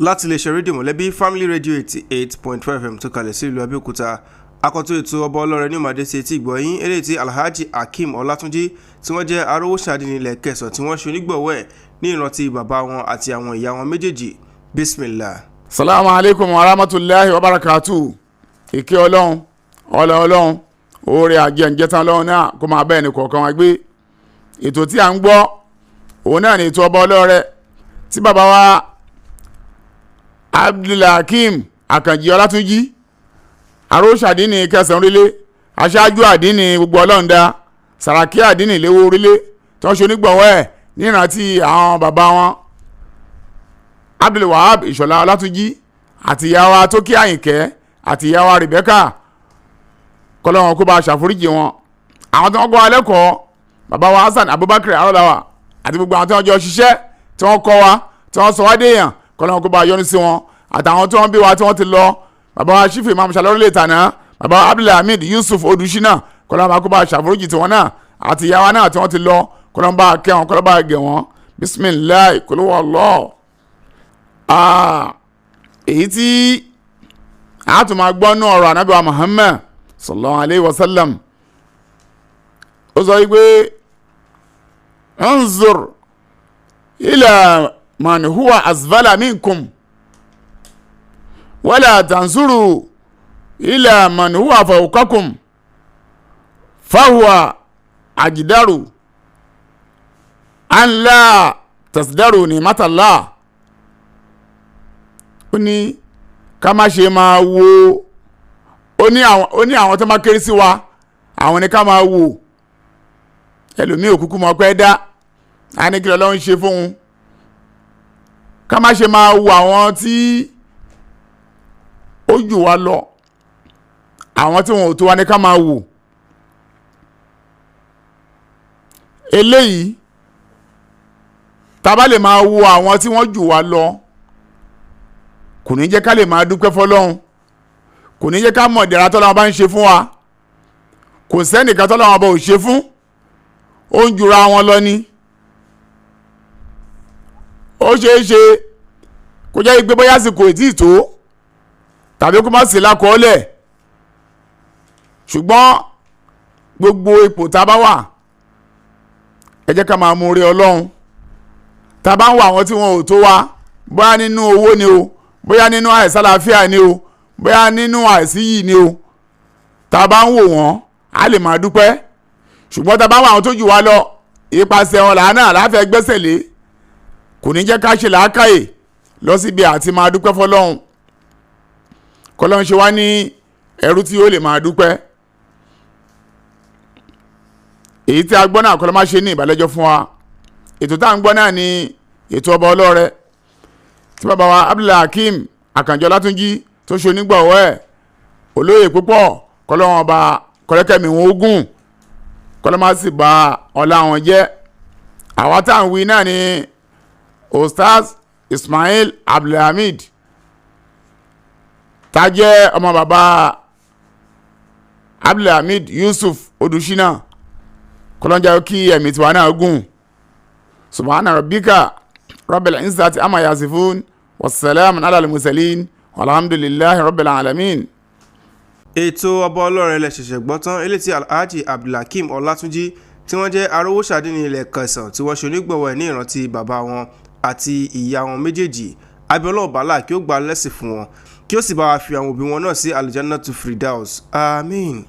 láti lè ṣe rédíò mọ̀lẹ́bí Family Radio 88.5 FM tó kalẹ̀ sí ìlú Abẹ́òkúta. Akọ́tún ètò ọba ọlọ́rẹ̀ ní ìmọ̀dé sí etí ìgbọ̀yìn eléyìí tí Alhaji Hakeem Ọlátúnjí tí wọ́n jẹ́ arówóṣàdé nílẹ̀ Kẹsàn tí wọ́n ṣe onígbọ̀wọ́ ẹ̀ ní ìrántí bàbá wọn àti àwọn ìyá wọn méjèèjì. Bismillah. Salamu alaikum wa rahmatullahi wa barakatuh. Ìkẹ́ Ọlọ́run oore àjẹǹjẹtàn lọ́run náà kó máa bẹ́ẹ̀ ní kọ̀ọ̀kan wa gbé. Ètò tí a ń gbọ́ òun náà ní ètò ọba ọlọ́rẹ̀ tí bàbá wa Abdulhakeem Àkànjí Ọlátúnjí aróṣàdínì Kẹsàn orílẹ̀ aṣáájú àdínì gbogbo ọlọ́ọ̀dá sàràkí àdínì léwó orílẹ̀ tí wọ́n ṣe onígbọ̀wọ́ ẹ̀ ní ìrántí àwọn bàbá wọn Abdulwahab Ìṣọ̀lá Ọlátúnjí àti ìyàwó Tókí Àyìnkẹ́ àti ìyàwó Rebecca kọ́lọ́wọ́n kó bá ṣàforíjì wọn. Àwọn tí wọ́n gbọ́ alẹ́kọ̀ọ́ bàbá wa Hasan Abubakar Arọ́láwà àti gbogbo àwọn tí wọ́n jọ ṣiṣẹ́ tí wọ́n kọ́ wa tí wọ́n sọ wá déèyàn kọ́lọ́wọ́n kó bá yọ́nú sí wọn àtàwọn tí wọ́n bí wa tí wọ́n ti lọ bàbá wa Chief Imam Shalorule Tana bàbá wa Abdulhamid Yusuf Odushina kọ́lọ́wọ́n kó bá ṣàforíjì tiwọn náà àti ìyàwó náà tí wọ́n ti lọ kọ́lọ́wọ́n bá kẹ́ wọn kọ́lọ́wọ́n bá gẹ̀ wọn. Bismillah kul huwallah. Èyí tí a tún máa gbọ́ nú ọ̀rọ̀ Ànábì wa Muhammad sallallahu alayhi wa sallam ó sọ wípé anzur ila man huwa asfala minkum wala tanzuru ila man huwa fawqakum fahuwa ajdaru an la tasdaru ni'matallah. Ó ní ká má ṣe máa wo ó ní àwọn tó máa kéré sí wa àwọn ni ká máa wò ẹlòmíì òkúkú mọ̀ pé dá a ní kí Ọlọ́run ṣe fóun ká má ṣe máa wo àwọn tí ó jù wá lọ àwọn tí wọn ò tó wa ní ká máa wò. Eléyìí tá bá lè máa wo àwọn tí wọ́n jù wá lọ kò ní jẹ́ ká lè máa dúpẹ́ fọ́lọ́run kò ní jẹ́ ká mọ̀ ìdẹ̀ra tọ́lọ́run bá ń ṣe fún wa kò sẹ́nìkan tọ́lọ́run bá ò ṣe fún ó ń jura wọn lọ ni. Ó ṣeé ṣe kó jẹ́ ìgbé bóyá sì kò tí ì tó tàbí kó má sí lákọọ́lẹ̀ ṣùgbọ́n gbogbo ipò tá a bá wà ẹ jẹ́ ká máa mú oore Ọlọ́run tá a bá ń wà àwọn tí wọn ò tó wa bóyá nínú owó ni o bóyá nínú àìsàlàáfíà ni o bóyá nínú àìsí yìí ni o tá a bá ń wò wọ́n a lè máa dúpẹ́ ṣùgbọ́n tá a bá wà àwọn tó jù wá lọ ìpasẹ̀ wọn làánà láfẹ́ gbẹ́sẹ̀ lé kò ní jẹ́ ká ṣe làákàyè lọ síbi àti máa dúpẹ́ fọlọ́run kọlọ́run ṣe wá ní ẹrú tí ó lè máa dúpẹ́. Èyí tí a gbọ́ náà kọ́lọ́ máa ṣe ní ìbàlẹ́jọ́ fún wa. Ètò tá à ń gbọ́ náà ni ètò ọba ọlọ́rẹ̀ tí bàbá wa Abdulhakeem Àkànjí Ọlátúnjí tó ṣe onígbọ̀wọ́ ẹ̀ olóyè púpọ̀ kọ́lọ́wọ́n ọba kọ́lẹ́kẹ́mi wọn ogun kọ́lọ́ máa sì ba ọlá wọn jẹ́. Àwa tá à ń wí náà ni Ostaz Ismail Abdulhamid tá jẹ́ ọmọ bàbá Abdulhamid Yusuf Odushina kọ́lọ́njà kí ẹ̀mí tiwa náà gùn. Subhana rabbika rabbil izzati amma yasifun wassalamun ala al-mursalin walhamdulillahi rabbil alamin. Ètò ọba ọlọ́rẹ̀ lẹ ṣẹ̀ṣẹ̀ gbọ́ tán eléyìí tí Alhaji Abdulhakeem Ọlátúnjí tí wọ́n jẹ́ arówóṣàdé ní ilẹ̀ Kẹsàn tí wọ́n ṣe onígbọ̀wọ́ ẹ̀ ní ìrántí bàbá wọn àti ìyá wọn méjèèjì. Abiola Bala kí ó gba lẹ́sìn fún wọn kí ó sì bá wa fi àwọn òbí wọn náà sí Aljannatu Firdaus. Àmín.